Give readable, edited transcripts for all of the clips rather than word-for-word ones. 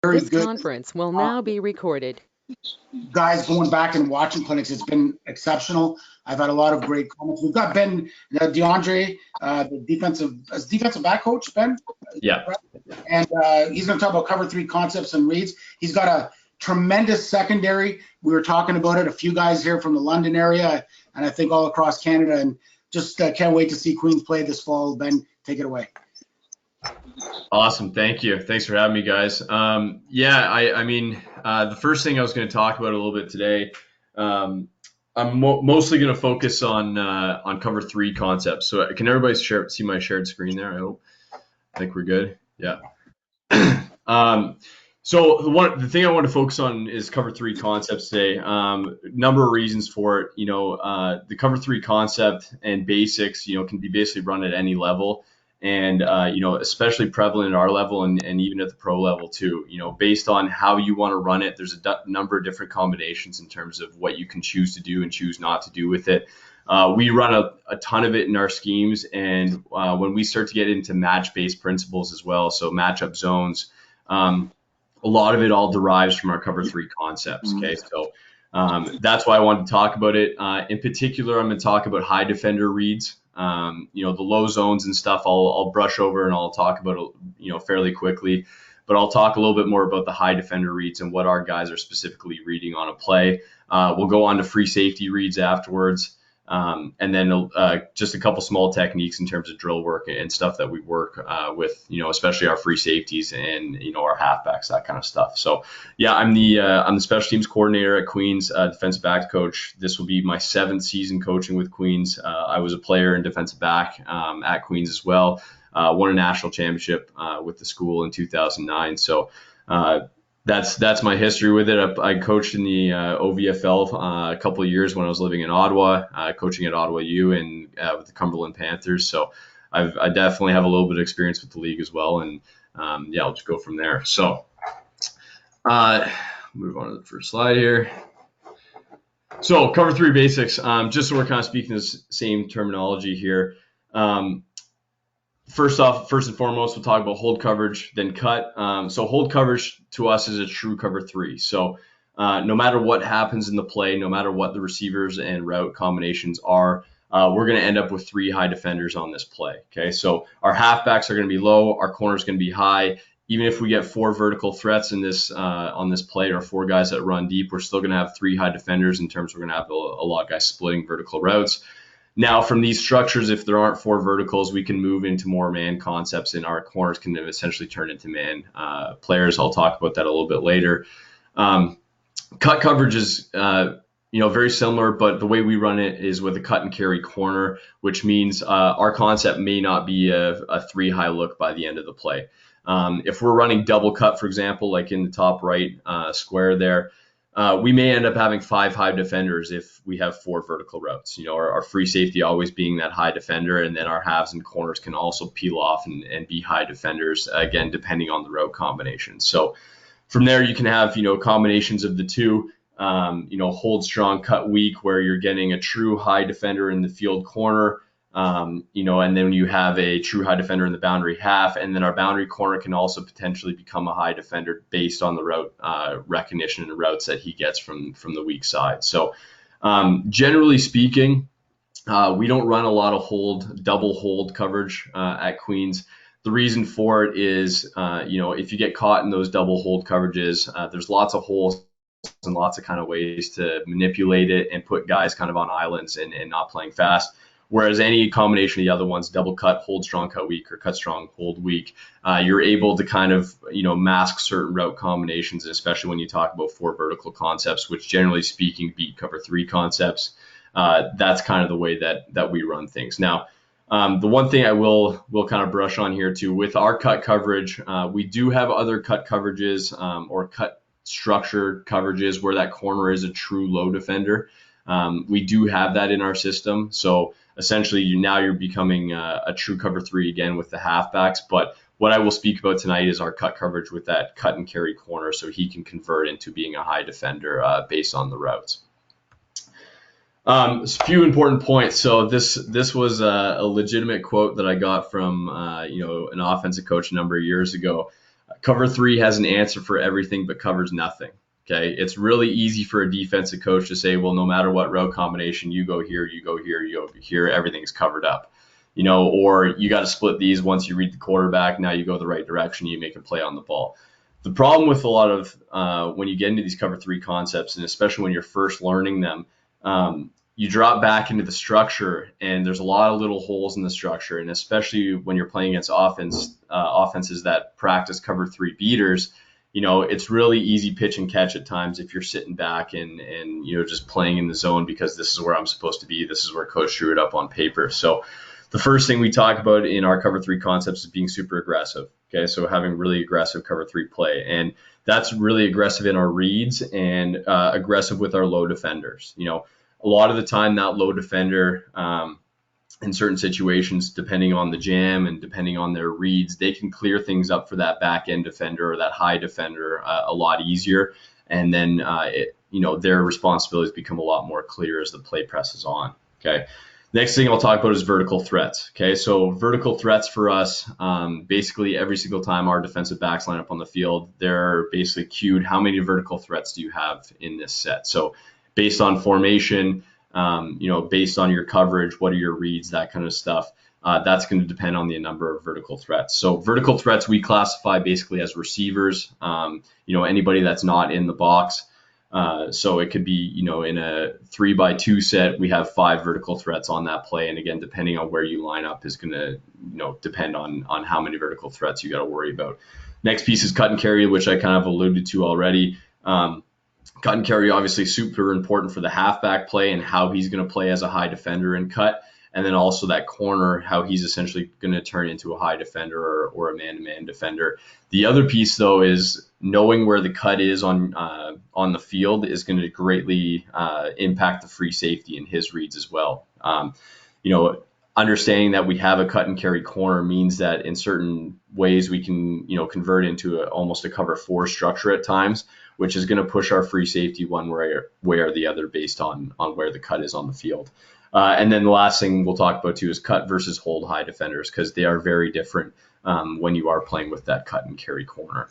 very This good conference will now be recorded. guys going back and watching clinics. It's been exceptional. I've had a lot of great comments. We've got Ben DeAndre, the defensive back coach, Ben. Yeah. And he's going to talk about cover three concepts and reads. He's got a tremendous secondary. We were talking about it. A few guys here from the London area, and I think all across Canada. And just can't wait to see Queens play this fall. Ben, take it away. Awesome. Thank you. Thanks for having me, guys. I mean, the first thing I was going to talk about a little bit today, I'm mostly going to focus on cover three concepts. So can everybody see my shared screen there? I think we're good. Yeah. So the thing I want to focus on is cover three concepts today. Number of reasons for it. The cover three concept and basics, can be basically run at any level. And, especially prevalent at our level and even at the pro level too, based on how you want to run it, there's a number of different combinations in terms of what you can choose to do and choose not to do with it. We run a ton of it in our schemes. And when we start to get into match-based principles as well, so matchup zones, a lot of it all derives from our cover three concepts. Okay. So that's why I wanted to talk about it. In particular, I'm going to talk about high defender reads. The low zones and stuff I'll brush over and I'll talk about, fairly quickly, but I'll talk a little bit more about the high defender reads and what our guys are specifically reading on a play. We'll go on to free safety reads afterwards. And then just a couple small techniques in terms of drill work and stuff that we work with, especially our free safeties and, our halfbacks, that kind of stuff. So yeah, I'm the special teams coordinator at Queens, defensive back coach. This will be my 7th season coaching with Queens. I was a player and defensive back at Queens as well. Won a national championship with the school in 2009. So that's my history with it. I coached in the OVFL a couple of years when I was living in Ottawa, coaching at Ottawa U and with the Cumberland Panthers. So I definitely have a little bit of experience with the league as well. And I'll just go from there. So move on to the first slide here. So cover three basics, just so we're kind of speaking the same terminology here. First and foremost, we'll talk about hold coverage, then cut. So hold coverage to us is a true cover three. So no matter what happens in the play, no matter what the receivers and route combinations are, we're going to end up with 3 high defenders on this play. Okay, so our halfbacks are going to be low, our corners going to be high. Even if we get 4 vertical threats in this on this play or 4 guys that run deep, we're still going to have 3 high defenders in terms we're going to have a lot of guys splitting vertical routes. Now, from these structures, if there aren't 4 verticals, we can move into more man concepts, and our corners can essentially turn into man players. I'll talk about that a little bit later. Cut coverage is very similar, but the way we run it is with a cut and carry corner, which means our concept may not be a 3 high look by the end of the play. If we're running double cut, for example, like in the top right square there, we may end up having 5 high defenders if we have 4 vertical routes. Our free safety always being that high defender, and then our halves and corners can also peel off and be high defenders, again, depending on the route combination. So from there, you can have, combinations of the two, hold strong, cut weak, where you're getting a true high defender in the field corner, and then you have a true high defender in the boundary half, and then our boundary corner can also potentially become a high defender based on the route recognition and routes that he gets from the weak side. So generally speaking, we don't run a lot of double hold coverage at Queens. The reason for it is, if you get caught in those double hold coverages, there's lots of holes and lots of kind of ways to manipulate it and put guys kind of on islands and not playing fast. Whereas any combination of the other ones, double cut, hold strong, cut weak, or cut strong, hold weak, you're able to kind of, mask certain route combinations, especially when you talk about 4 vertical concepts, which generally speaking beat cover 3 concepts. That's kind of the way that we run things. Now, the one thing I will kind of brush on here too, with our cut coverage, we do have other cut coverages or cut structure coverages where that corner is a true low defender. We do have that in our system. So essentially now you're becoming a true cover 3 again with the halfbacks. But what I will speak about tonight is our cut coverage with that cut and carry corner, so he can convert into being a high defender based on the routes. A few important points. So this was a legitimate quote that I got from an offensive coach a number of years ago. Cover three has an answer for everything but covers nothing. Okay, it's really easy for a defensive coach to say, well, no matter what route combination, you go here, you go here, you go here, everything's covered up. Or you got to split these once you read the quarterback. Now you go the right direction, you make a play on the ball. The problem with a lot of when you get into these cover three concepts, and especially when you're first learning them, you drop back into the structure, and there's a lot of little holes in the structure. And especially when you're playing against offenses that practice cover three beaters, it's really easy pitch and catch at times if you're sitting back and just playing in the zone because this is where I'm supposed to be. This is where coach drew it up on paper. So the first thing we talk about in our cover three concepts is being super aggressive. Okay, so having really aggressive cover three play, and that's really aggressive in our reads and aggressive with our low defenders. A lot of the time that low defender in certain situations, depending on the jam and depending on their reads, they can clear things up for that back end defender or that high defender a lot easier. And then, their responsibilities become a lot more clear as the play presses on. Okay. Next thing I'll talk about is vertical threats. Okay. So vertical threats for us, basically every single time our defensive backs line up on the field, they're basically cued. How many vertical threats do you have in this set? So based on formation, based on your coverage, what are your reads, that kind of stuff. That's going to depend on the number of vertical threats. So vertical threats we classify basically as receivers, anybody that's not in the box. So it could be, in a 3x2 set, we have 5 vertical threats on that play. And again, depending on where you line up is going to, depend on how many vertical threats you got to worry about. Next piece is cut and carry, which I kind of alluded to already. Cut and carry, obviously super important for the halfback play and how he's going to play as a high defender and cut. And then also that corner, how he's essentially going to turn into a high defender or a man-to-man defender. The other piece, though, is knowing where the cut is on the field is going to greatly impact the free safety in his reads as well. Understanding that we have a cut and carry corner means that in certain ways we can, convert into almost a cover 4 structure at times, which is going to push our free safety one way or the other based on where the cut is on the field. And then the last thing we'll talk about too is cut versus hold high defenders, because they are very different when you are playing with that cut and carry corner.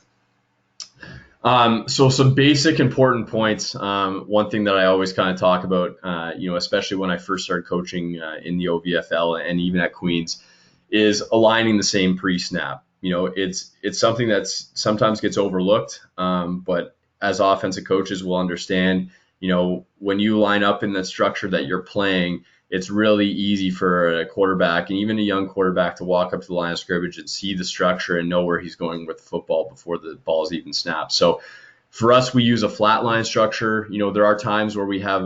So some basic important points. One thing that I always kind of talk about, especially when I first started coaching in the OVFL and even at Queens, is aligning the same pre-snap. It's something that sometimes gets overlooked, but as offensive coaches will understand, when you line up in the structure that you're playing, it's really easy for a quarterback and even a young quarterback to walk up to the line of scrimmage and see the structure and know where he's going with the football before the ball is even snapped. So for us, we use a flat line structure. There are times where we have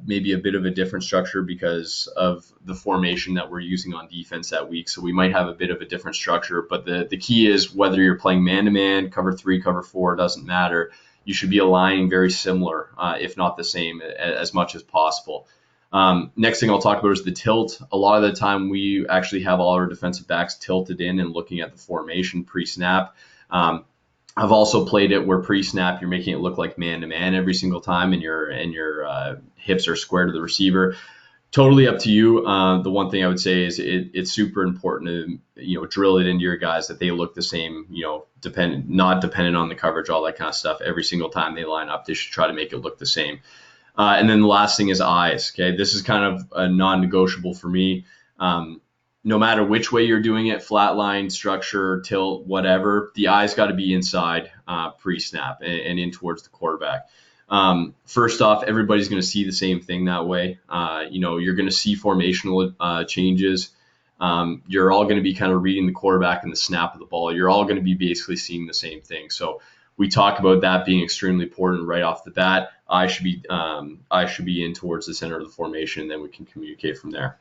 maybe a bit of a different structure because of the formation that we're using on defense that week. So we might have a bit of a different structure, but the key is whether you're playing man-to-man, cover 3, cover 4, doesn't matter. You should be aligning very similar, if not the same, as much as possible. Next thing I'll talk about is the tilt. A lot of the time we actually have all our defensive backs tilted in and looking at the formation pre-snap. I've also played it where pre-snap you're making it look like man-to-man every single time, and your hips are square to the receiver. Totally up to you. The one thing I would say is it's super important to drill it into your guys that they look the same. Not dependent on the coverage, all that kind of stuff. Every single time they line up, they should try to make it look the same. And then the last thing is eyes. Okay, this is kind of a non-negotiable for me. No matter which way you're doing it, flat line, structure, tilt, whatever, the eyes got to be inside pre-snap and in towards the quarterback. First off, everybody's going to see the same thing that way. You're going to see formational changes. You're all going to be kind of reading the quarterback and the snap of the ball. You're all going to be basically seeing the same thing. So we talk about that being extremely important right off the bat. I should be in towards the center of the formation, and then we can communicate from there.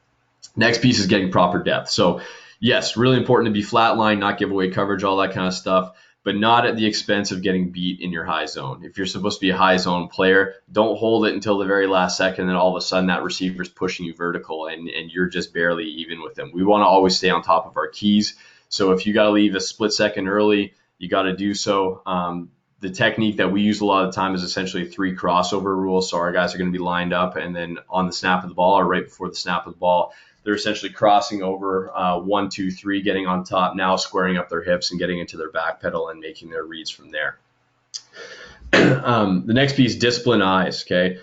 Next piece is getting proper depth. So yes, really important to be flat line, not give away coverage, all that kind of stuff, but not at the expense of getting beat in your high zone. If you're supposed to be a high zone player, don't hold it until the very last second, and then all of a sudden that receiver's pushing you vertical and you're just barely even with them. We want to always stay on top of our keys. So if you got to leave a split second early, you got to do so. The technique that we use a lot of the time is essentially 3 crossover rules. So our guys are going to be lined up, and then on the snap of the ball or right before the snap of the ball, they're essentially crossing over 1, 2, 3, getting on top, now squaring up their hips and getting into their back pedal and making their reads from there. The next piece, discipline eyes. Okay.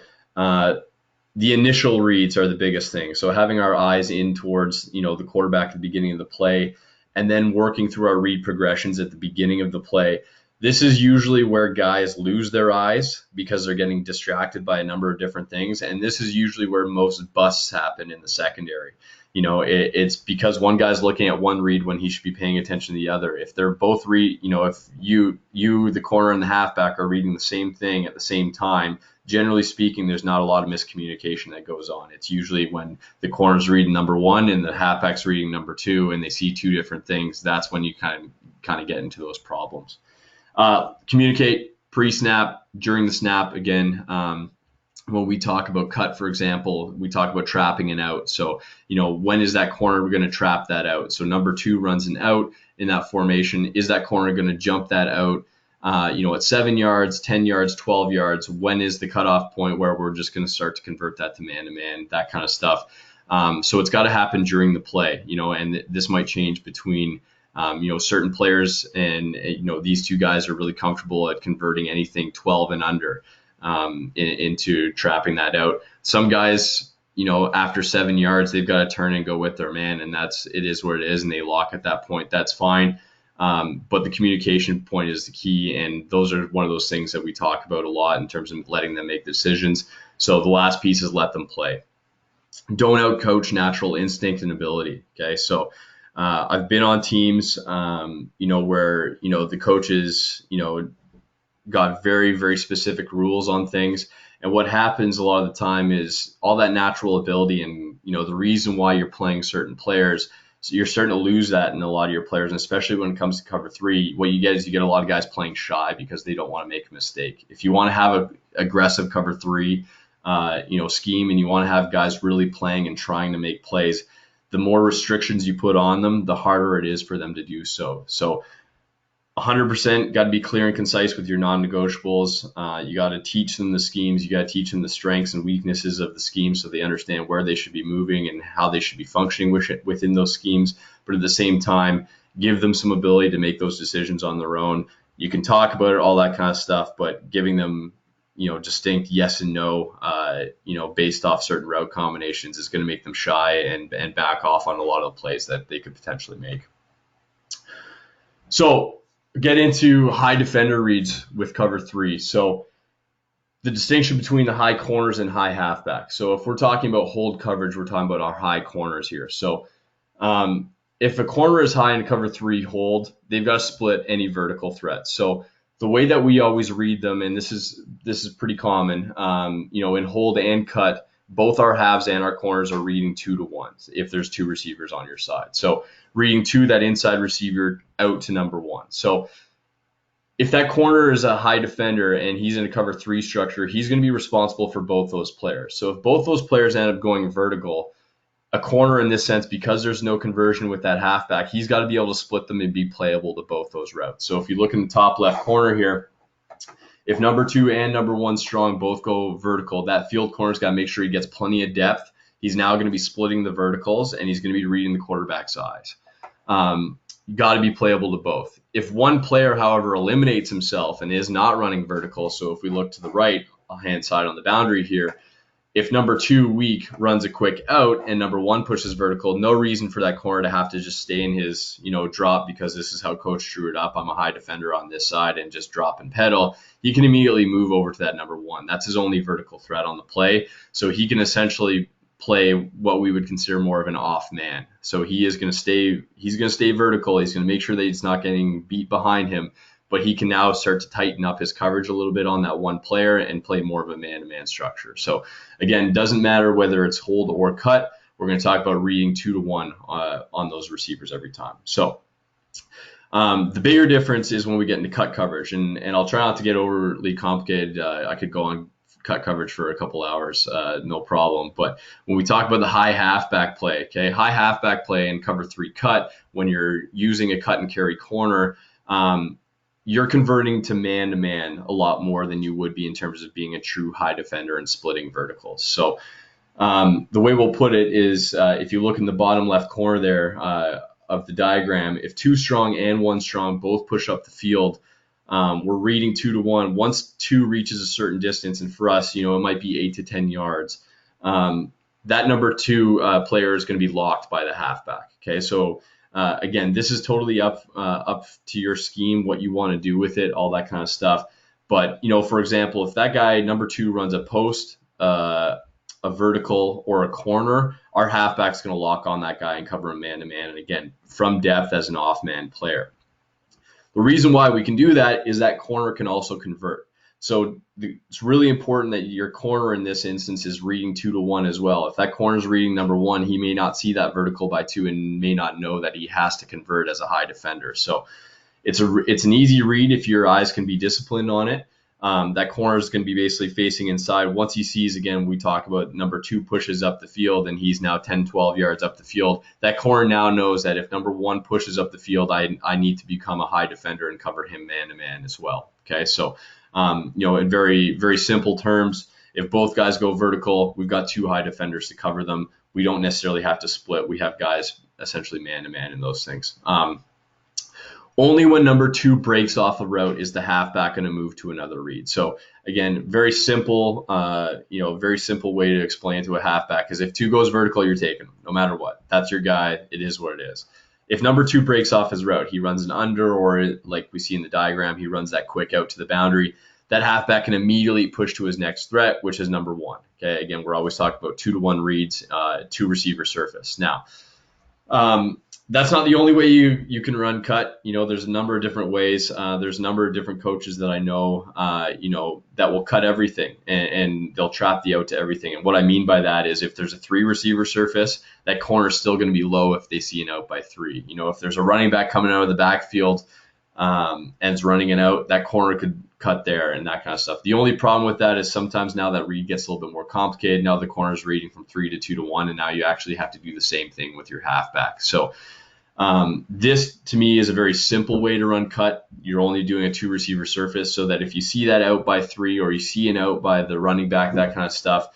The initial reads are the biggest thing. So having our eyes in towards, the quarterback at the beginning of the play, and then working through our read progressions at the beginning of the play. This is usually where guys lose their eyes because they're getting distracted by a number of different things. And this is usually where most busts happen in the secondary. It's because one guy's looking at one read when he should be paying attention to the other. If they're both if you, the corner and the halfback are reading the same thing at the same time, generally speaking, there's not a lot of miscommunication that goes on. It's usually when the corner's reading number 1 and the halfback's reading number 2 and they see 2 different things. That's when you kind of get into those problems. Communicate pre-snap, during the snap. Again, when we talk about cut, for example, we talk about trapping and out. So, when is that corner going to trap that out? So number 2 runs an out in that formation. Is that corner going to jump that out? At 7 yards, 10 yards, 12 yards, when is the cutoff point where we're just going to start to convert that to man-to-man, that kind of stuff. So it's got to happen during the play, and this might change between, certain players, and, these two guys are really comfortable at converting anything 12 and under into trapping that out. Some guys, after 7 yards, they've got to turn and go with their man, and it is what it is, and they lock at that point. That's fine. But the communication point is the key, and those are one of those things that we talk about a lot in terms of letting them make decisions. So the last piece is let them play. Don't outcoach natural instinct and ability. Okay, so I've been on teams, where the coaches, got very, very specific rules on things, and what happens a lot of the time is all that natural ability and the reason why you're playing certain players. So you're starting to lose that in a lot of your players, and especially when it comes to cover 3, what you get is you get a lot of guys playing shy because they don't want to make a mistake. If you want to have an aggressive cover 3, scheme, and you want to have guys really playing and trying to make plays, the more restrictions you put on them, the harder it is for them to do so. So 100% got to be clear and concise with your non-negotiables. You got to teach them the schemes. You got to teach them the strengths and weaknesses of the scheme so they understand where they should be moving and how they should be functioning within those schemes. But at the same time, give them some ability to make those decisions on their own. You can talk about it, all that kind of stuff, but giving them, distinct yes and no, based off certain route combinations is going to make them shy and back off on a lot of the plays that they could potentially make. So, get into high defender reads with cover 3. So the distinction between the high corners and high halfback. So if we're talking about hold coverage, we're talking about our high corners here. So if a corner is high in cover 3 hold, they've got to split any vertical threat. So the way that we always read them, and this is pretty common, in hold and cut, both our halves and our corners are reading 2 to 1 if there's 2 receivers on your side. So reading 2, that inside receiver out to number 1. So if that corner is a high defender and he's in a cover 3 structure, he's going to be responsible for both those players. So if both those players end up going vertical, a corner in this sense, because there's no conversion with that halfback, he's got to be able to split them and be playable to both those routes. So if you look in the top left corner here, if number 2 and number 1 strong both go vertical, that field corner's got to make sure he gets plenty of depth. He's now going to be splitting the verticals, and he's going to be reading the quarterback's eyes. Got to be playable to both. If one player, however, eliminates himself and is not running vertical, so if we look to the right hand side on the boundary here, if number 2 weak runs a quick out and number 1 pushes vertical, no reason for that corner to have to just stay in his, drop because this is how coach drew it up. I'm a high defender on this side and just drop and pedal. He can immediately move over to that number 1. That's his only vertical threat on the play. So he can essentially play what we would consider more of an off man. So he's going to stay vertical. He's going to make sure that he's not getting beat behind him, but he can now start to tighten up his coverage a little bit on that one player and play more of a man-to-man structure. So again, doesn't matter whether it's hold or cut. We're going to talk about reading 2 to 1 on those receivers every time. So the bigger difference is when we get into cut coverage, and I'll try not to get overly complicated. I could go on cut coverage for a couple hours, no problem. But when we talk about the high halfback play, high halfback play and cover 3 cut, when you're using a cut and carry corner, you're converting to man-to-man a lot more than you would be in terms of being a true high defender and splitting verticals. So The way we'll put it is if you look in the bottom left corner there of the diagram, if 2 strong and 1 strong both push up the field, we're reading 2 to 1. Once 2 reaches a certain distance, and for us, it might be 8 to 10 yards, that number 2 player is going to be locked by the halfback. Okay, so again, this is totally up to your scheme, what you want to do with it, all that kind of stuff. But for example, if that guy number 2 runs a post, a vertical, or a corner, our halfback's going to lock on that guy and cover him man-to-man, and again, from depth as an off-man player. The reason why we can do that is that corner can also convert. So it's really important that your corner in this instance is reading 2 to 1 as well. If that corner is reading number 1, he may not see that vertical by 2 and may not know that he has to convert as a high defender. So it's an easy read if your eyes can be disciplined on it. That corner is going to be basically facing inside. Once he sees, again, we talk about number 2 pushes up the field and he's now 10, 12 yards up the field. That corner now knows that if number 1 pushes up the field, I need to become a high defender and cover him man-to-man as well. Okay, so, in very, very simple terms, if both guys go vertical, we've got 2 high defenders to cover them. We don't necessarily have to split. We have guys essentially man-to-man in those things. Only when number 2 breaks off a route is the halfback going to move to another read. So again, very simple, very simple way to explain to a halfback is if 2 goes vertical, you're taking him, no matter what. That's your guy. It is what it is. If number 2 breaks off his route, he runs an under, or like we see in the diagram, he runs that quick out to the boundary. That halfback can immediately push to his next threat, which is number 1. Okay, again, we're always talking about 2 to 1 reads, 2 receiver surface. Now, that's not the only way you can run cut. There's a number of different ways. There's a number of different coaches that I know, that will cut everything and they'll trap the out to everything. And what I mean by that is if there's a 3 receiver surface, that corner is still going to be low if they see an out by 3. If there's a running back coming out of the backfield and is running an out, that corner could cut there and that kind of stuff. The only problem with that is sometimes now that read gets a little bit more complicated. Now the corner is reading from 3 to 2 to 1, and now you actually have to do the same thing with your halfback. So this to me is a very simple way to run cut. You're only doing a 2 receiver surface so that if you see that out by 3 or you see an out by the running back, that kind of stuff,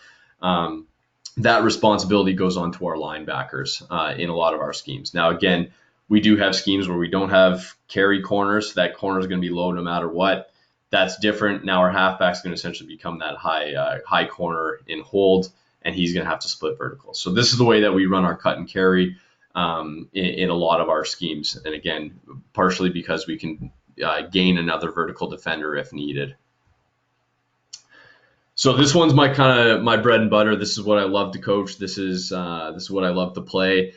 that responsibility goes on to our linebackers in a lot of our schemes. Now, again, we do have schemes where we don't have carry corners. So that corner is going to be low no matter what. That's different. Now our halfback is going to essentially become that high corner in hold, and he's going to have to split vertical. So this is the way that we run our cut and carry in a lot of our schemes. And again, partially because we can gain another vertical defender if needed. So this one's my bread and butter. This is what I love to coach. This is what I love to play.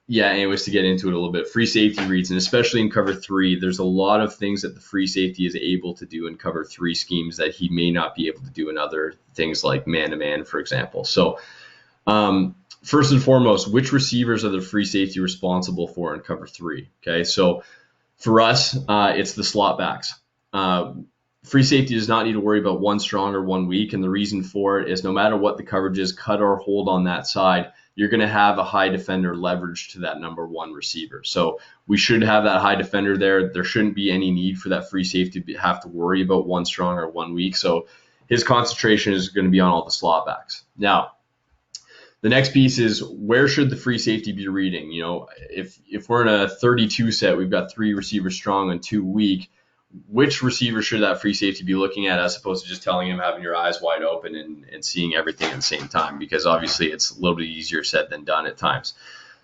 Anyways, to get into it a little bit, free safety reads, and especially in cover 3, there's a lot of things that the free safety is able to do in cover 3 schemes that he may not be able to do in other things like man-to-man, for example. So first and foremost, which receivers are the free safety responsible for in cover 3? Okay, so for us, it's the slot backs. Free safety does not need to worry about 1 strong or 1 weak, and the reason for it is no matter what the coverage is, cut or hold on that side, you're going to have a high defender leverage to that number 1 receiver. So we should have that high defender there. There shouldn't be any need for that free safety to have to worry about 1 strong or 1 weak. So his concentration is going to be on all the slot backs. Now, the next piece is where should the free safety be reading? If we're in a 32 set, we've got 3 receivers strong and 2 weak. Which receiver should that free safety be looking at as opposed to just telling him having your eyes wide open and seeing everything at the same time? Because obviously it's a little bit easier said than done at times.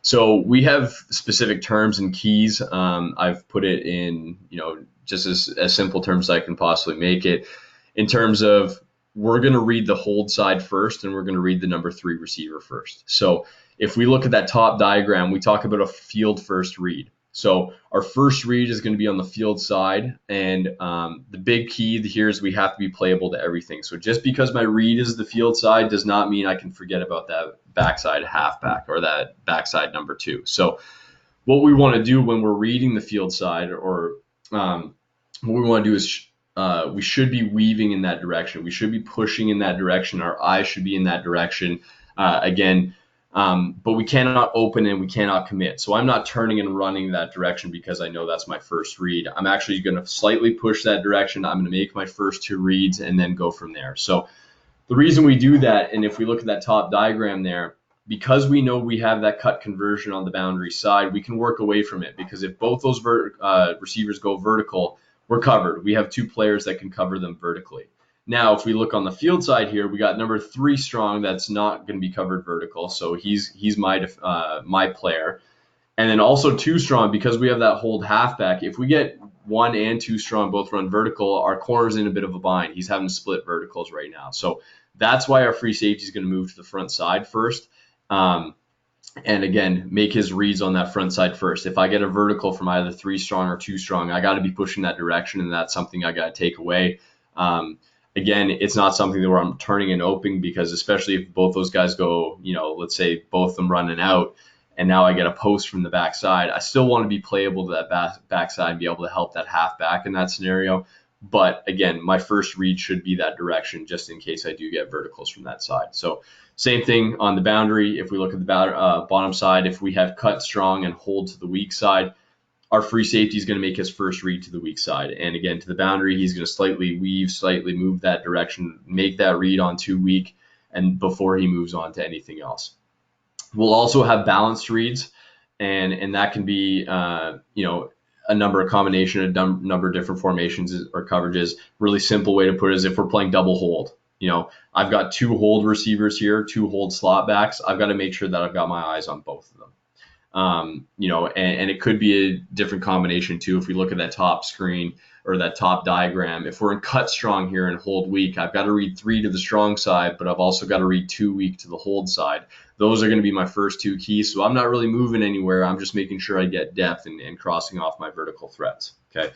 So we have specific terms and keys. I've put it in, just as simple terms as I can possibly make it in terms of we're going to read the hold side first and we're going to read the number 3 receiver first. So if we look at that top diagram, we talk about a field first read. So our first read is going to be on the field side, and the big key here is we have to be playable to everything. So just because my read is the field side does not mean I can forget about that backside halfback or that backside number 2. So what we want to do when we're reading the field side, or what we want to do is we should be weaving in that direction. We should be pushing in that direction. Our eyes should be in that direction. But we cannot open and we cannot commit. So I'm not turning and running that direction because I know that's my first read. I'm actually going to slightly push that direction. I'm going to make my first 2 reads and then go from there. So the reason we do that, and if we look at that top diagram there, because we know we have that cut conversion on the boundary side, we can work away from it, because if both those receivers go vertical, we're covered. We have two players that can cover them vertically. Now, if we look on the field side here, we got number 3 strong that's not going to be covered vertical, so he's my player. And then also 2 strong, because we have that hold halfback. If we get 1 and 2 strong both run vertical, our corner's in a bit of a bind. He's having to split verticals right now. So that's why our free safety is going to move to the front side first. And again, make his reads on that front side first. If I get a vertical from either 3 strong or 2 strong, I got to be pushing that direction, and that's something I got to take away. Again, it's not something where I'm turning and opening, because especially if both those guys go, let's say both of them running out, and now I get a post from the backside, I still want to be playable to that backside and be able to help that halfback in that scenario. But again, my first read should be that direction, just in case I do get verticals from that side. So same thing on the boundary. If we look at the bottom side, if we have cut strong and hold to the weak side, our free safety is going to make his first read to the weak side. And again, to the boundary, he's going to slightly weave, slightly move that direction, make that read on too weak, and before he moves on to anything else. We'll also have balanced reads, and that can be, a number of combination, a number of different formations or coverages. Really simple way to put it is if we're playing double hold. I've got 2 hold receivers here, 2 hold slot backs. I've got to make sure that I've got my eyes on both of them. And it could be a different combination too. If we look at that top screen or that top diagram, if we're in cut strong here and hold weak, I've got to read 3 to the strong side, but I've also got to read 2 weak to the hold side. Those are going to be my first 2 keys. So I'm not really moving anywhere. I'm just making sure I get depth and crossing off my vertical threats. Okay.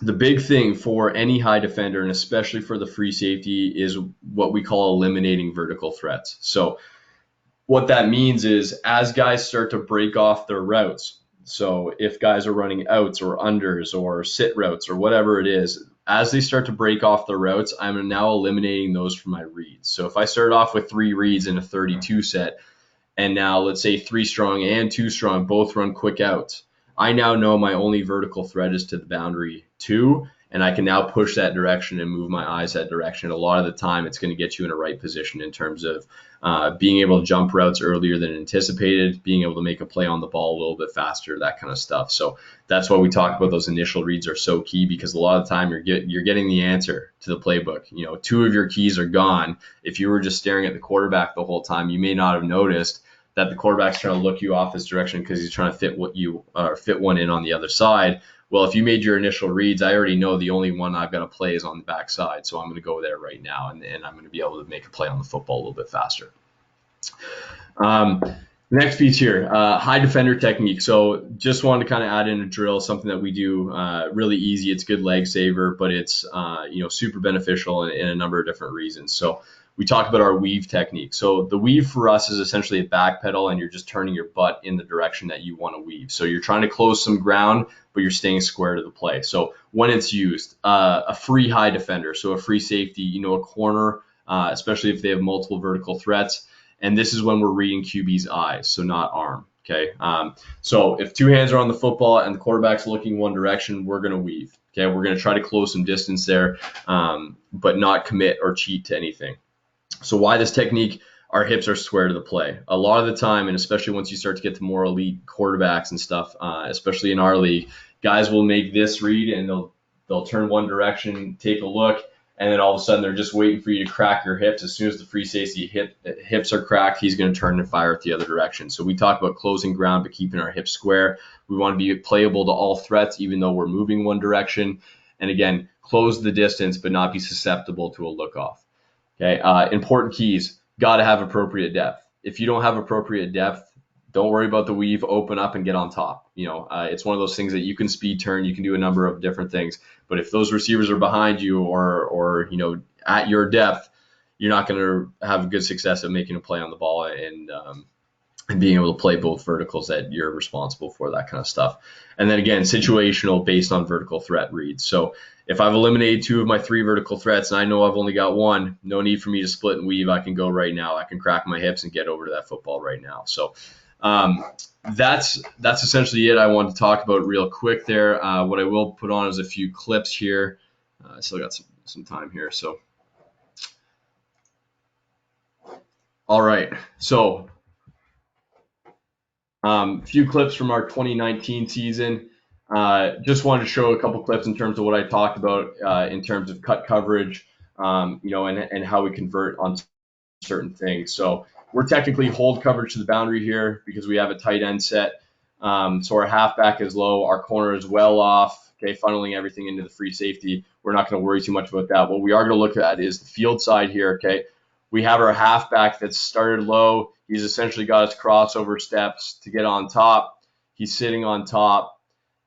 The big thing for any high defender, and especially for the free safety, is what we call eliminating vertical threats. So what that means is as guys start to break off their routes, so if guys are running outs or unders or sit routes or whatever it is, as they start to break off their routes, I'm now eliminating those from my reads. So if I started off with 3 reads in a 32 set, and now let's say 3 strong and 2 strong both run quick outs, I now know my only vertical threat is to the boundary 2, and I can now push that direction and move my eyes that direction. A lot of the time, it's going to get you in a right position in terms of being able to jump routes earlier than anticipated, being able to make a play on the ball a little bit faster, that kind of stuff. So that's why we talk about those initial reads are so key, because a lot of the time you're getting the answer to the playbook. 2 of your keys are gone. If you were just staring at the quarterback the whole time, you may not have noticed that the quarterback's trying to look you off this direction because he's trying to fit one in on the other side. Well, if you made your initial reads, I already know the only one I've got to play is on the backside, so I'm going to go there right now, and I'm going to be able to make a play on the football a little bit faster. Next piece here, high defender technique. So just wanted to kind of add in a drill, something that we do really easy. It's a good leg saver, but it's super beneficial in a number of different reasons. So we talked about our weave technique. So the weave for us is essentially a back pedal, and you're just turning your butt in the direction that you want to weave. So you're trying to close some ground, but you're staying square to the play. So when it's used, a free high defender, so a free safety, a corner, especially if they have multiple vertical threats. And this is when we're reading QB's eyes, so not arm. Okay. So if 2 hands are on the football and the quarterback's looking one direction, we're going to weave. Okay. We're going to try to close some distance there, but not commit or cheat to anything. So why this technique? Our hips are square to the play. A lot of the time, and especially once you start to get to more elite quarterbacks and stuff, especially in our league, guys will make this read and they'll turn one direction, take a look, and then all of a sudden they're just waiting for you to crack your hips. As soon as the free safety hips are cracked, he's going to turn and fire it the other direction. So we talk about closing ground but keeping our hips square. We want to be playable to all threats, even though we're moving one direction. And again, close the distance but not be susceptible to a look off. Okay. Important keys. Got to have appropriate depth. If you don't have appropriate depth, don't worry about the weave, open up and get on top. It's one of those things that you can speed turn, you can do a number of different things. But if those receivers are behind you or at your depth, you're not going to have good success at making a play on the ball and being able to play both verticals that you're responsible for, that kind of stuff. And then again, situational based on vertical threat reads. So if I've eliminated 2 of my 3 vertical threats and I know I've only got 1, no need for me to split and weave. I can go right now. I can crack my hips and get over to that football right now. So that's essentially it I wanted to talk about real quick there. What I will put on is a few clips here. I still got some time here. So All right, so a few clips from our 2019 season. Just wanted to show a couple clips in terms of what I talked about in terms of cut coverage, and how we convert on certain things. So we're technically hold coverage to the boundary here because we have a tight end set. So our halfback is low, our corner is well off, okay, funneling everything into the free safety. We're not going to worry too much about that. What we are going to look at is the field side here, okay. We have our halfback that's started low. He's essentially got his crossover steps to get on top. He's sitting on top,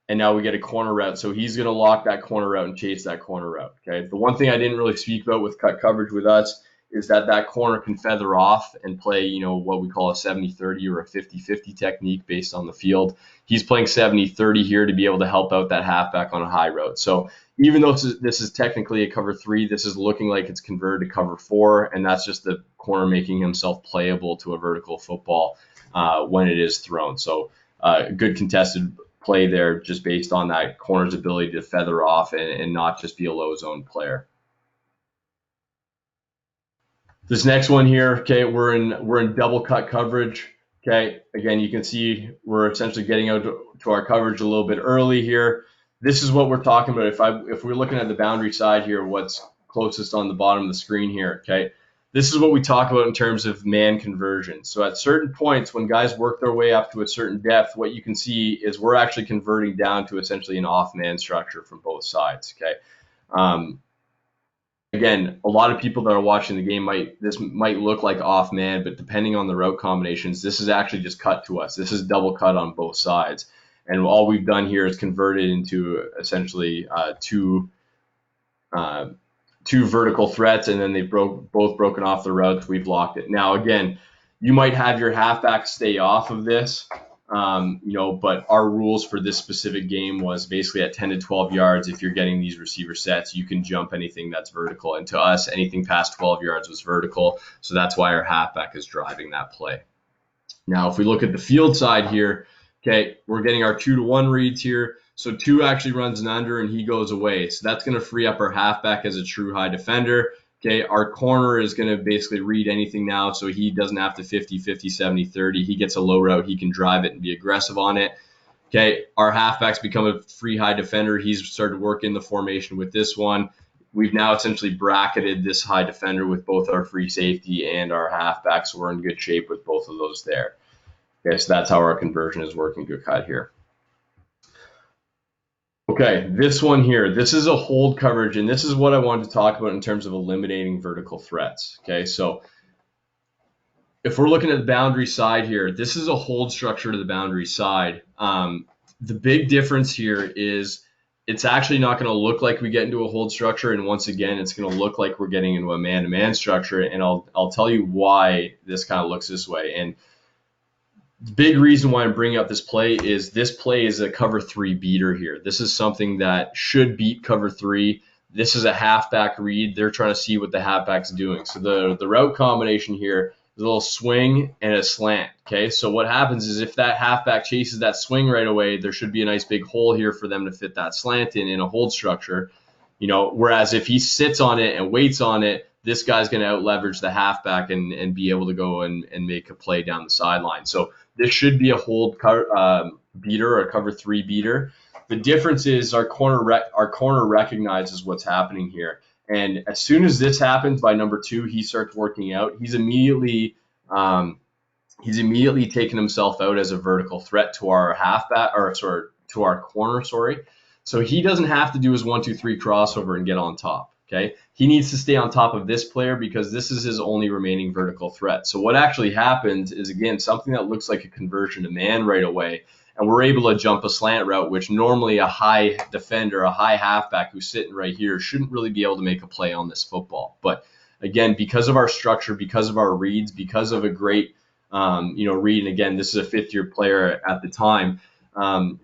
and now we get a corner route. So he's going to lock that corner route and chase that corner route, okay. The one thing I didn't really speak about with cut coverage with us is that corner can feather off and play, what we call a 70-30 or a 50-50 technique based on the field. He's playing 70-30 here to be able to help out that halfback on a high route. So even though this is technically a cover 3, this is looking like it's converted to cover 4, and that's just the corner making himself playable to a vertical football when it is thrown. So good contested play there just based on that corner's ability to feather off and not just be a low zone player. This next one here, okay, we're in double cut coverage. Okay, again, you can see we're essentially getting out to our coverage a little bit early here. This is what we're talking about. If we're looking at the boundary side here, what's closest on the bottom of the screen here, okay? This is what we talk about in terms of man conversion. So at certain points, when guys work their way up to a certain depth, what you can see is we're actually converting down to essentially an off man structure from both sides, okay? Again, a lot of people that are watching the game might look like off man, but depending on the route combinations, this is actually just cut to us. This is double cut on both sides. And all we've done here is converted into essentially two vertical threats, and then they've both broken off the routes. We've locked it. Now, again, you might have your halfback stay off of this, but our rules for this specific game was basically at 10 to 12 yards, if you're getting these receiver sets, you can jump anything that's vertical. And to us, anything past 12 yards was vertical. So that's why our halfback is driving that play. Now, if we look at the field side here, okay, we're getting our 2-to-1 reads here. So 2 actually runs an under and he goes away. So that's going to free up our halfback as a true high defender. Okay, our corner is going to basically read anything now, so he doesn't have to 50, 70, 30. He gets a low route, he can drive it and be aggressive on it. Okay, our halfback's become a free high defender. He's started working the formation with this one. We've now essentially bracketed this high defender with both our free safety and our halfback, so we're in good shape with both of those there. Okay, so that's how our conversion is working to cut here. Okay, this one here, this is a hold coverage, and this is what I wanted to talk about in terms of eliminating vertical threats. Okay, so if we're looking at the boundary side here, this is a hold structure to the boundary side. The big difference here is it's actually not going to look like we get into a hold structure, and once again, it's going to look like we're getting into a man-to-man structure, and I'll tell you why this kind of looks this way. And the big reason why I'm bringing up this play is a cover 3 beater here. This is something that should beat cover 3. This is a halfback read. They're trying to see what the halfback's doing. So the route combination here is a little swing and a slant. Okay, so what happens is if that halfback chases that swing right away, there should be a nice big hole here for them to fit that slant in a hold structure. Whereas if he sits on it and waits on it, this guy's going to out leverage the halfback and be able to go and make a play down the sideline. So this should be a hold beater or a cover 3 beater. The difference is our corner recognizes what's happening here. And as soon as this happens by number 2, he starts working out. He's immediately taken himself out as a vertical threat to our halfback, to our corner, sorry. So he doesn't have to do his 1-2-3 crossover and get on top. Okay, he needs to stay on top of this player because this is his only remaining vertical threat. So what actually happens is, again, something that looks like a conversion to man right away, and we're able to jump a slant route, which normally a high defender, a high halfback who's sitting right here shouldn't really be able to make a play on this football. But again, because of our structure, because of our reads, because of a great read, and again, this is a 5th-year player at the time,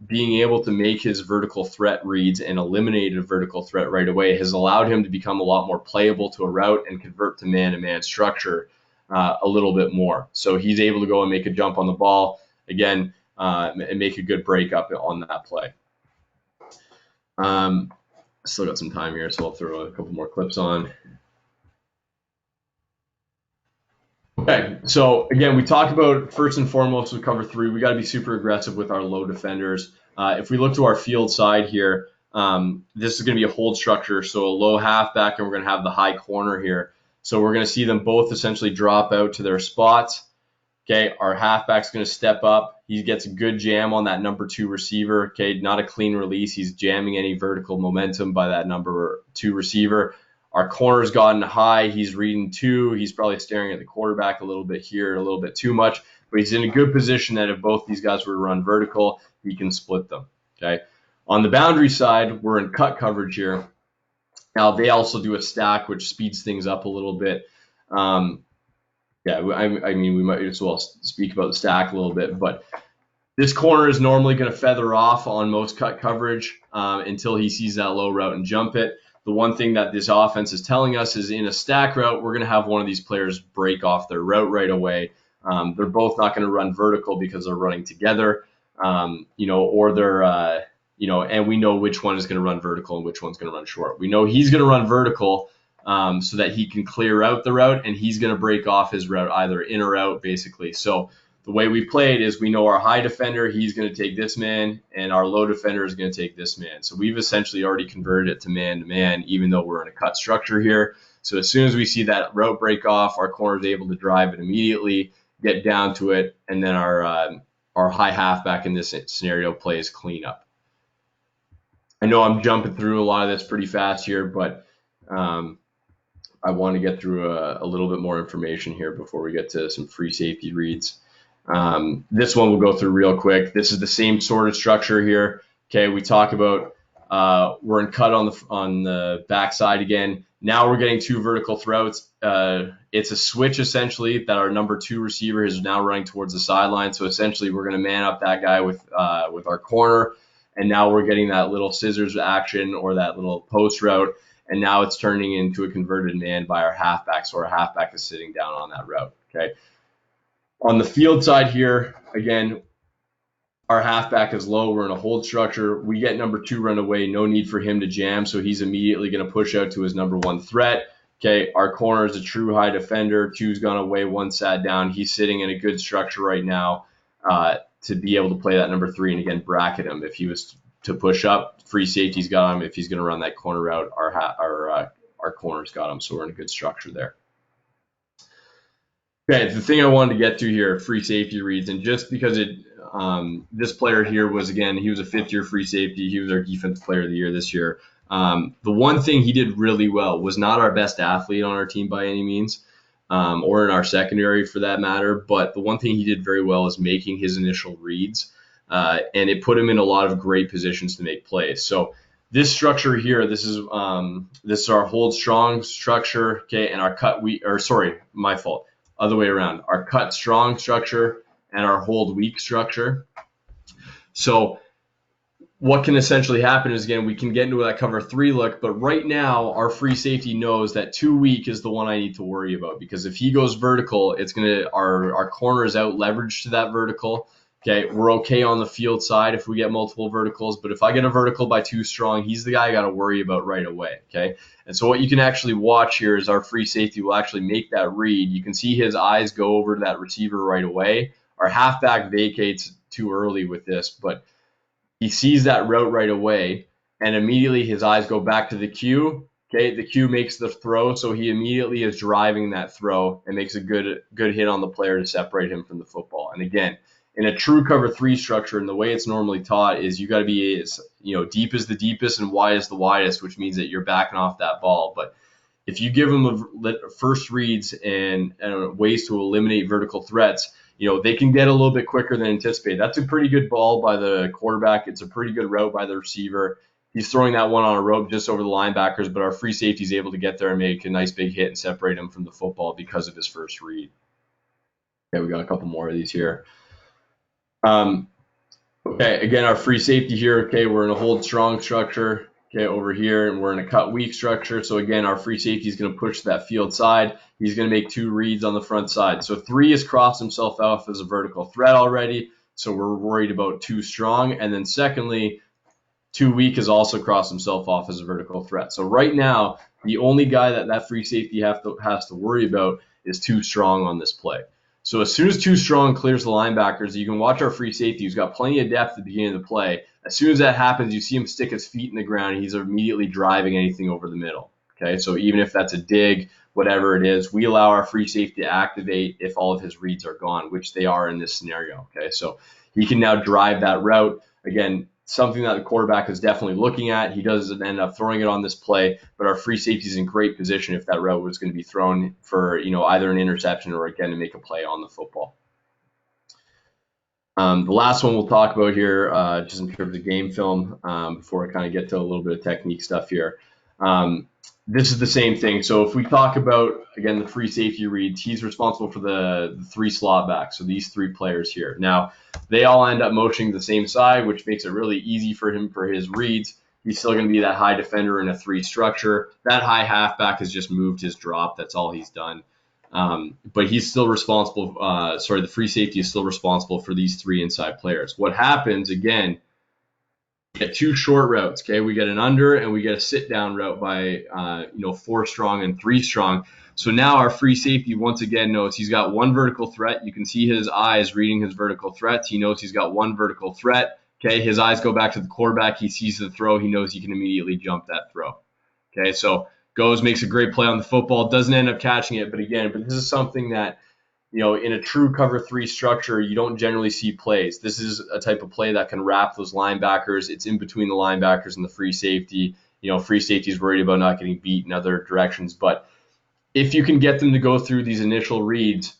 being able to make his vertical threat reads and eliminate a vertical threat right away has allowed him to become a lot more playable to a route and convert to man-to-man structure a little bit more. So he's able to go and make a jump on the ball again and make a good break up on that play. Still got some time here, so I'll throw a couple more clips on. Okay, so again, we talk about first and foremost with cover three, we got to be super aggressive with our low defenders. If we look to our field side here, this is going to be a hold structure, so a low halfback, and we're going to have the high corner here. So we're going to see them both essentially drop out to their spots. Okay, our halfback's going to step up. He gets a good jam on that number 2 receiver. Okay, not a clean release. He's jamming any vertical momentum by that number 2 receiver. Our corner's gotten high. He's reading 2. He's probably staring at the quarterback a little bit here, a little bit too much, but he's in a good position that if both these guys were to run vertical, he can split them. Okay, on the boundary side, we're in cut coverage here. Now, they also do a stack, which speeds things up a little bit. Yeah, I mean, we might as well speak about the stack a little bit, but this corner is normally going to feather off on most cut coverage until he sees that low route and jump it. The one thing that this offense is telling us is in a stack route, we're going to have one of these players break off their route right away. They're both not going to run vertical because they're running together, or they're, and we know which one is going to run vertical and which one's going to run short. We know he's going to run vertical so that he can clear out the route, and he's going to break off his route either in or out, basically. So the way we play it is we know our high defender, he's going to take this man, and our low defender is going to take this man. So we've essentially already converted it to man, even though we're in a cut structure here. So as soon as we see that route break off, our corner is able to drive it immediately, get down to it, and then our high halfback in this scenario plays cleanup. I know I'm jumping through a lot of this pretty fast here, but I want to get through a little bit more information here before we get to some free safety reads. This one we'll go through real quick. This is the same sort of structure here. Okay, we talk about we're in cut on the backside again. Now we're getting 2 vertical throats. It's a switch essentially that our number 2 receiver is now running towards the sideline. So essentially we're going to man up that guy with our corner, and now we're getting that little scissors action or that little post route. And now it's turning into a converted man by our halfback. So our halfback is sitting down on that route. Okay. On the field side here, again, our halfback is low. We're in a hold structure. We get number 2 run away. No need for him to jam. So he's immediately going to push out to his number 1 threat. Okay. Our corner is a true high defender. 2's gone away. 1 sat down. He's sitting in a good structure right now to be able to play that number 3 and again bracket him if he was to push up. Free safety's got him. If he's going to run that corner route, our corner's got him. So we're in a good structure there. Okay, the thing I wanted to get to here, free safety reads, and just because this player here was, again, he was a 5th-year free safety. He was our defensive player of the year this year. The one thing he did really well was not our best athlete on our team by any means, or in our secondary for that matter, but the one thing he did very well is making his initial reads. And it put him in a lot of great positions to make plays. So this structure here, this is our hold strong structure, okay, and our cut weak, or sorry, my fault, other way around, our cut strong structure and our hold weak structure. So what can essentially happen is, again, we can get into that cover 3 look, but right now our free safety knows that 2 weak is the one I need to worry about, because if he goes vertical, it's gonna our corner is out leveraged to that vertical. Okay, we're okay on the field side if we get multiple verticals, but if I get a vertical by 2 strong, he's the guy I got to worry about right away. Okay, and so what you can actually watch here is our free safety will actually make that read. You can see his eyes go over to that receiver right away. Our halfback vacates too early with this, but he sees that route right away, and immediately his eyes go back to the Q. Okay, the Q makes the throw, so he immediately is driving that throw and makes a good hit on the player to separate him from the football. And again, in a true cover 3 structure, and the way it's normally taught is you got to be as deep as the deepest and wide as the widest, which means that you're backing off that ball. But if you give them first reads and ways to eliminate vertical threats, they can get a little bit quicker than anticipated. That's a pretty good ball by the quarterback. It's a pretty good route by the receiver. He's throwing that one on a rope just over the linebackers, but our free safety is able to get there and make a nice big hit and separate him from the football because of his first read. Okay, we got a couple more of these here. Okay, again, our free safety here, okay, we're in a hold strong structure, okay, over here, and we're in a cut weak structure. So again, our free safety is going to push that field side. He's going to make 2 reads on the front side. So 3 has crossed himself off as a vertical threat already, so we're worried about 2 strong. And then secondly, 2 weak has also crossed himself off as a vertical threat. So right now, the only guy that free safety has to worry about is Too Strong on this play. So as soon as Too Strong clears the linebackers, you can watch our free safety who's got plenty of depth at the beginning of the play. As soon as that happens, you see him stick his feet in the ground, and he's immediately driving anything over the middle. Okay, so even if that's a dig, whatever it is, we allow our free safety to activate if all of his reads are gone, which they are in this scenario. Okay, so he can now drive that route. Again, something that the quarterback is definitely looking at. He doesn't end up throwing it on this play, but our free safety is in great position if that route was going to be thrown for, either an interception or, again, to make a play on the football. The last one we'll talk about here, just in terms of game film, before I kind of get to a little bit of technique stuff here. This is the same thing. So if we talk about, again, the free safety reads, he's responsible for the 3 slot backs, so these 3 players here. Now, they all end up motioning the same side, which makes it really easy for him for his reads. He's still going to be that high defender in a 3 structure. That high halfback has just moved his drop. That's all he's done. But he's still responsible. The free safety is still responsible for these 3 inside players. What happens, again, we get 2 short routes. Okay, we get an under and we get a sit down route by 4 strong and 3 strong. So now our free safety once again knows he's got 1 vertical threat. You can see his eyes reading his vertical threats. He knows he's got 1 vertical threat. Okay, his eyes go back to the quarterback. He sees the throw. He knows he can immediately jump that throw. Okay, so goes, makes a great play on the football, doesn't end up catching it. But this is something that, in a true cover 3 structure, you don't generally see plays. This is a type of play that can wrap those linebackers. It's in between the linebackers and the free safety. Free safety is worried about not getting beat in other directions. But if you can get them to go through these initial reads,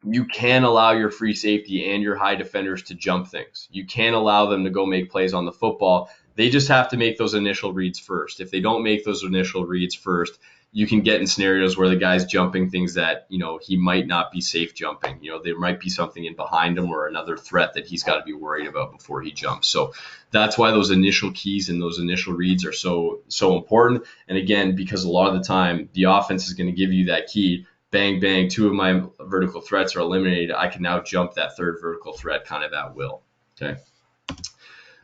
you can allow your free safety and your high defenders to jump things. You can allow them to go make plays on the football. They just have to make those initial reads first. If they don't make those initial reads first, you can get in scenarios where the guy's jumping things that, he might not be safe jumping. There might be something in behind him or another threat that he's got to be worried about before he jumps. So that's why those initial keys and those initial reads are so important. And again, because a lot of the time the offense is going to give you that key, bang, bang, 2 of my vertical threats are eliminated. I can now jump that 3rd vertical threat kind of at will. Okay.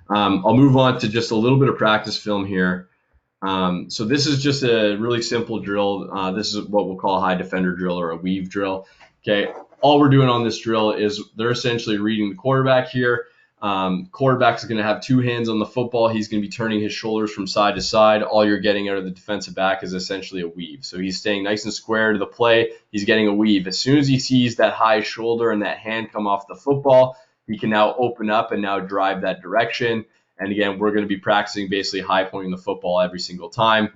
I'll move on to just a little bit of practice film here. So this is just a really simple drill. This is what we'll call a high defender drill or a weave drill. Okay, all we're doing on this drill is they're essentially reading the quarterback here. Quarterback is going to have 2 hands on the football. He's going to be turning his shoulders from side to side. All you're getting out of the defensive back is essentially a weave. So he's staying nice and square to the play. He's getting a weave. As soon as he sees that high shoulder and that hand come off the football, he can now open up and now drive that direction. And again, we're going to be practicing basically high pointing the football every single time.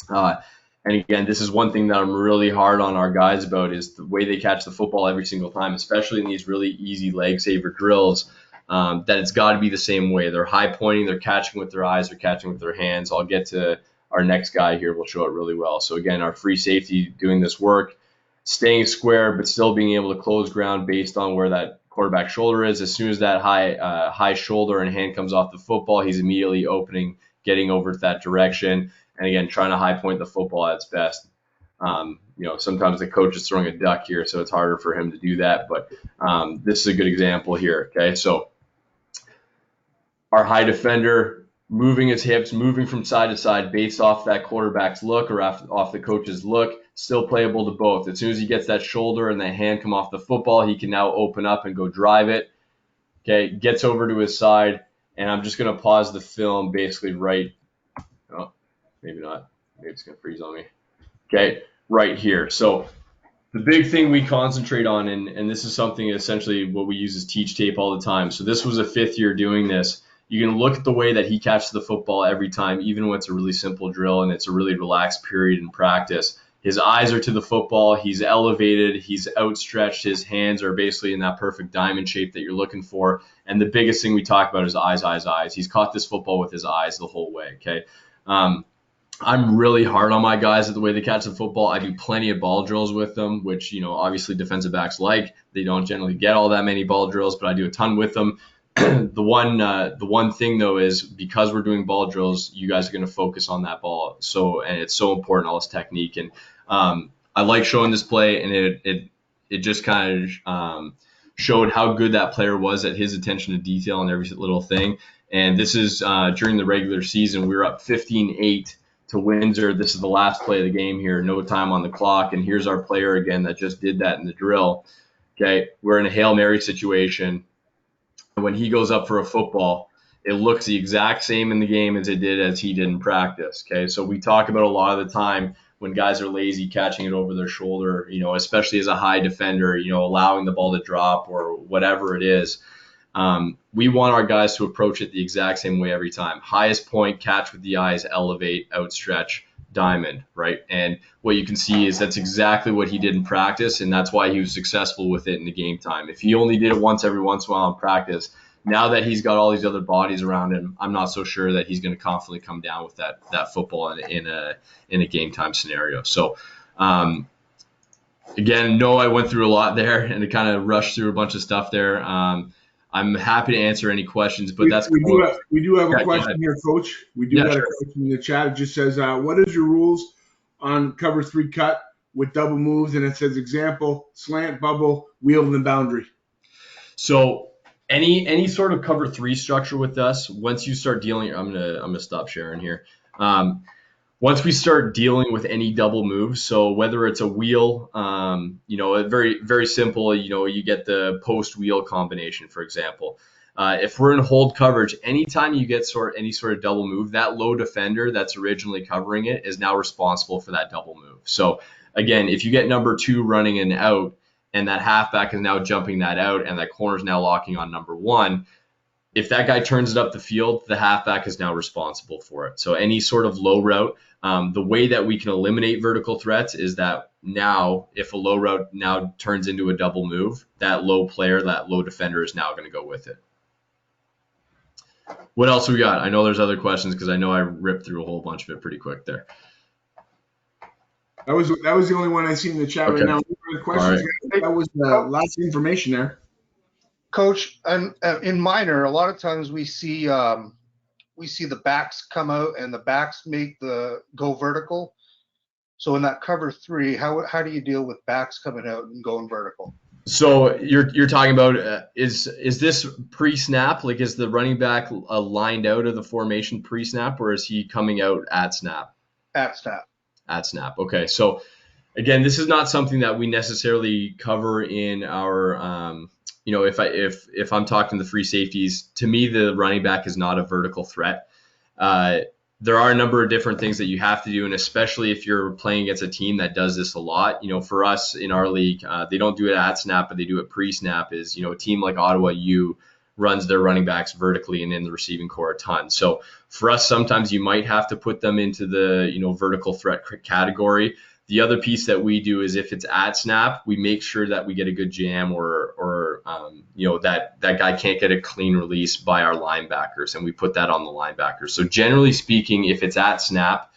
And again, this is one thing that I'm really hard on our guys about is the way they catch the football every single time, especially in these really easy leg saver drills, that it's got to be the same way. They're high pointing, they're catching with their eyes, they're catching with their hands. I'll get to our next guy here. We'll show it really well. So again, our free safety doing this work, staying square, but still being able to close ground based on where that quarterback shoulder is. As soon as that high shoulder and hand comes off the football, he's immediately opening, getting over to that direction, and again, trying to high point the football at its best. Sometimes the coach is throwing a duck here, so it's harder for him to do that, but this is a good example here. Okay, so our high defender moving his hips, moving from side to side based off that quarterback's look or off the coach's look, still playable to both. As soon as he gets that shoulder and that hand come off the football, he can now open up and go drive it. Okay, gets over to his side, and I'm just going to pause the film basically right. Oh, maybe not. Maybe it's going to freeze on me. Okay, right here. So the big thing we concentrate on, and this is something essentially what we use is teach tape all the time. So this was a 5th year doing this. You can look at the way that he catches the football every time, even when it's a really simple drill and it's a really relaxed period in practice. His eyes are to the football. He's elevated. He's outstretched. His hands are basically in that perfect diamond shape that you're looking for. And the biggest thing we talk about is eyes, eyes, eyes. He's caught this football with his eyes the whole way, okay? I'm really hard on my guys at the way they catch the football. I do plenty of ball drills with them, which, obviously defensive backs like. They don't generally get all that many ball drills, but I do a ton with them. The one thing though is because we're doing ball drills, you guys are going to focus on that ball. And it's so important, all this technique. And I like showing this play, and it just kind of showed how good that player was at his attention to detail and every little thing. And this is during the regular season. We were up 15-8 to Windsor. This is the last play of the game here, no time on the clock, and here's our player again that just did that in the drill. Okay, we're in a Hail Mary situation. And when he goes up for a football, it looks the exact same in the game as it did as he did in practice. Okay, so we talk about a lot of the time when guys are lazy catching it over their shoulder, especially as a high defender, allowing the ball to drop or whatever it is. We want our guys to approach it the exact same way every time. Highest point, catch with the eyes, elevate, outstretch, diamond, right? And what you can see is that's exactly what he did in practice, and that's why he was successful with it in the game time. If he only did it once every once in a while in practice, now that he's got all these other bodies around him, I'm not so sure that he's going to confidently come down with that football in a game time scenario. So again, no, I went through a lot there and it kind of rushed through a bunch of stuff there. I'm happy to answer any questions, but we do have a question here, Coach. We do have a question in the chat. It just says, what is your rules on cover 3 cut with double moves? And it says example, slant, bubble, wheel, and boundary. So any sort of cover 3 structure with us, once you start dealing, I'm gonna stop sharing here. Once we start dealing with any double moves, so whether it's a wheel, very, very simple, you get the post wheel combination, for example. If we're in hold coverage, anytime you get any sort of double move, that low defender that's originally covering it is now responsible for that double move. So again, if you get number 2 running an out and that halfback is now jumping that out and that corner is now locking on number 1, if that guy turns it up the field, the halfback is now responsible for it. So any sort of low route, the way that we can eliminate vertical threats is that now if a low route now turns into a double move, that low player, that low defender is now going to go with it. What else we got? I know there's other questions because I know I ripped through a whole bunch of it pretty quick there. That was the only one I see in the chat right now. Questions? Right. That was lots of information there. Coach, and in minor, a lot of times we see the backs come out and the backs make the go vertical. So in that cover 3, how do you deal with backs coming out and going vertical? So you're talking about is this pre-snap? Like, is the running back lined out of the formation pre-snap, or is he coming out at snap? At snap. At snap. Okay. So again, this is not something that we necessarily cover in our if I'm talking the free safeties, to me, the running back is not a vertical threat. There are a number of different things that you have to do, and especially if you're playing against a team that does this a lot. For us in our league, they don't do it at snap, but they do it pre-snap. Is a team like Ottawa U runs their running backs vertically and in the receiving core a ton. So for us, sometimes you might have to put them into the vertical threat category. The other piece that we do is if it's at snap, we make sure that we get a good jam or that guy can't get a clean release by our linebackers, and we put that on the linebackers. So generally speaking, if it's at snap,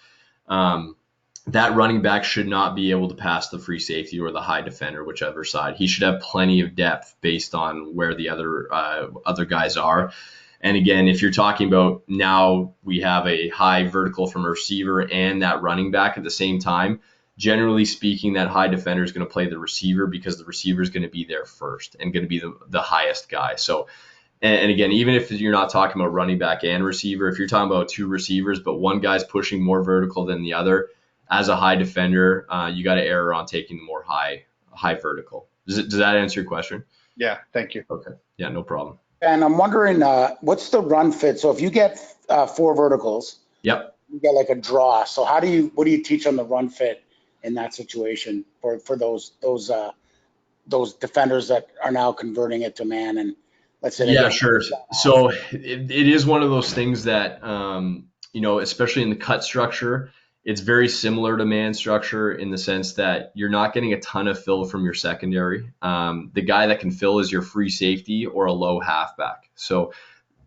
that running back should not be able to pass the free safety or the high defender, whichever side. He should have plenty of depth based on where the other guys are. And again, if you're talking about now we have a high vertical from a receiver and that running back at the same time, generally speaking, that high defender is going to play the receiver because the receiver is going to be there first and going to be the highest guy. So, and again, even if you're not talking about running back and receiver, if you're talking about 2 receivers, but one guy's pushing more vertical than the other, as a high defender, you got to err on taking the more high vertical. Does that answer your question? Yeah, thank you. Okay. Yeah, no problem. And I'm wondering, what's the run fit? So if you get 4 verticals, yep, you get like a draw. So what do you teach on the run fit in that situation for those defenders that are now converting it to man? And let's say yeah, sure. So it is one of those things that especially in the cut structure, it's very similar to man structure in the sense that you're not getting a ton of fill from your secondary. The guy that can fill is your free safety or a low halfback. So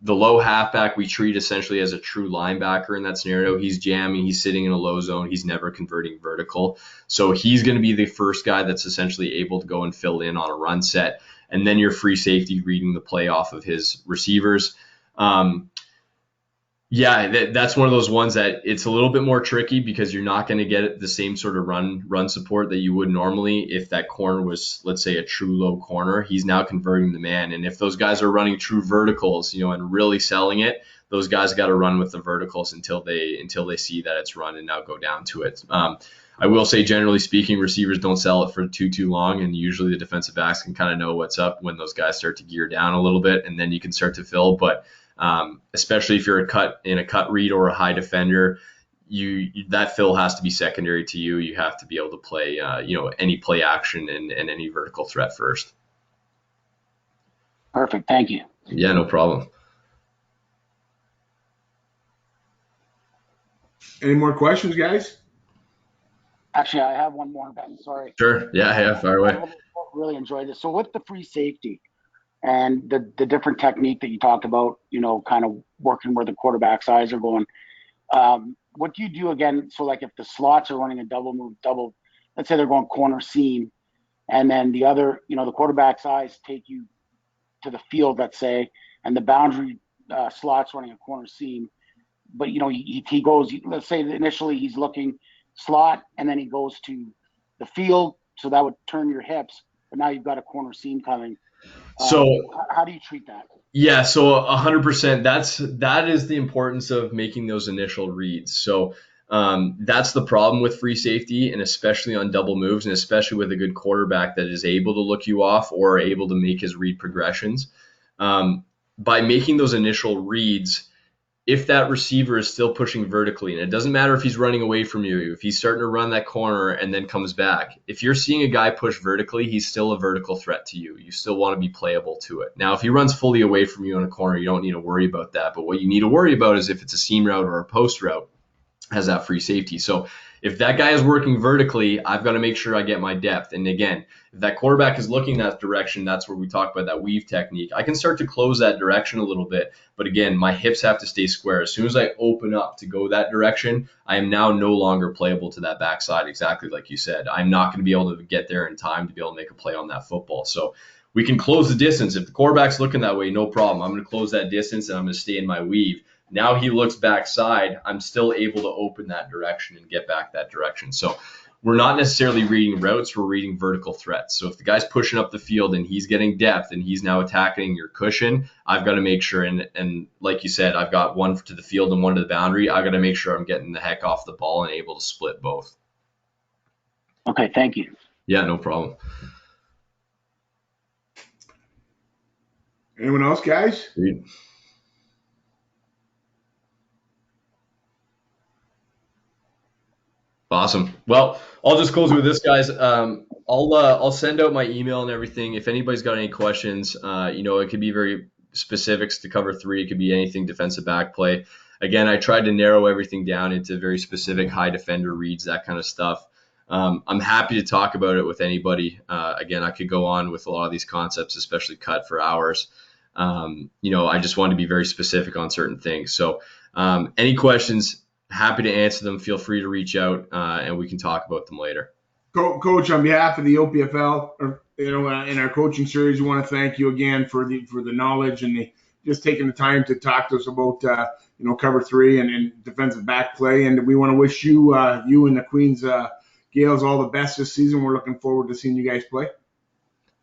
the low halfback we treat essentially as a true linebacker in that scenario. He's jamming, he's sitting in a low zone, he's never converting vertical. So he's going to be the first guy that's essentially able to go and fill in on a run set. And then your free safety reading the play off of his receivers. That's one of those ones that it's a little bit more tricky because you're not going to get the same sort of run support that you would normally if that corner was, let's say, a true low corner. He's now converting the man. And if those guys are running true verticals, and really selling it, those guys got to run with the verticals until they see that it's run and now go down to it. I will say, generally speaking, receivers don't sell it for too long, and usually the defensive backs can kind of know what's up when those guys start to gear down a little bit, and then you can start to fill. But especially if you're in a cut read or a high defender, that fill has to be secondary to you. You have to be able to play any play action and any vertical threat first. Perfect. Thank you. Yeah, no problem. Any more questions, guys? Actually, I have one more, Ben. Sorry. Sure. Yeah, fire away. I really enjoyed this. So with the free safety and the different technique that you talked about, kind of working where the quarterback's eyes are going, what do you do again? So like if the slots are running a double, let's say they're going corner seam, and then the other, the quarterback's eyes take you to the field, let's say, and the boundary slot's running a corner seam, but he goes, let's say initially he's looking slot, and then he goes to the field, so that would turn your hips, but now you've got a corner seam coming. So how do you treat that? Yeah, so 100%. That is the importance of making those initial reads. So that's the problem with free safety, and especially on double moves, and especially with a good quarterback that is able to look you off or able to make his read progressions. By making those initial reads, if that receiver is still pushing vertically, and it doesn't matter if he's running away from you, if he's starting to run that corner and then comes back, if you're seeing a guy push vertically, he's still a vertical threat to you. You still want to be playable to it. Now, if he runs fully away from you in a corner, you don't need to worry about that. But what you need to worry about is if it's a seam route or a post route, has that free safety. So if that guy is working vertically, I've got to make sure I get my depth. And again, if that quarterback is looking that direction, that's where we talk about that weave technique. I can start to close that direction a little bit, but again, my hips have to stay square. As soon as I open up to go that direction, I am now no longer playable to that backside, exactly like you said. I'm not going to be able to get there in time to be able to make a play on that football. So we can close the distance. If the quarterback's looking that way, no problem. I'm going to close that distance and I'm going to stay in my weave. Now he looks backside, I'm still able to open that direction and get back that direction. So we're not necessarily reading routes, we're reading vertical threats. So if the guy's pushing up the field and he's getting depth and he's now attacking your cushion, I've got to make sure, and like you said, I've got one to the field and one to the boundary. I've got to make sure I'm getting the heck off the ball and able to split both. Okay, thank you. Yeah, no problem. Anyone else, guys? Sweet. Awesome. Well, I'll just close with this, guys. I'll send out my email and everything. If anybody's got any questions, it could be very specifics to cover 3. It could be anything defensive back play. Again, I tried to narrow everything down into very specific high defender reads, that kind of stuff. I'm happy to talk about it with anybody. Again, I could go on with a lot of these concepts, especially cut for hours. I just want to be very specific on certain things. So any questions, happy to answer them. Feel free to reach out and we can talk about them later. Coach, on behalf of the OPFL, in our coaching series, we want to thank you again for the knowledge and just taking the time to talk to us about cover 3 and defensive back play. And we want to wish you and the Queens Gales all the best this season. We're looking forward to seeing you guys play.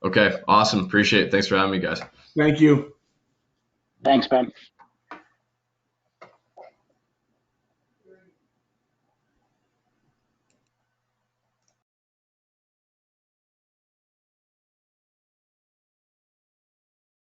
Okay, awesome. Appreciate it. Thanks for having me, guys. Thank you. Thanks, Ben.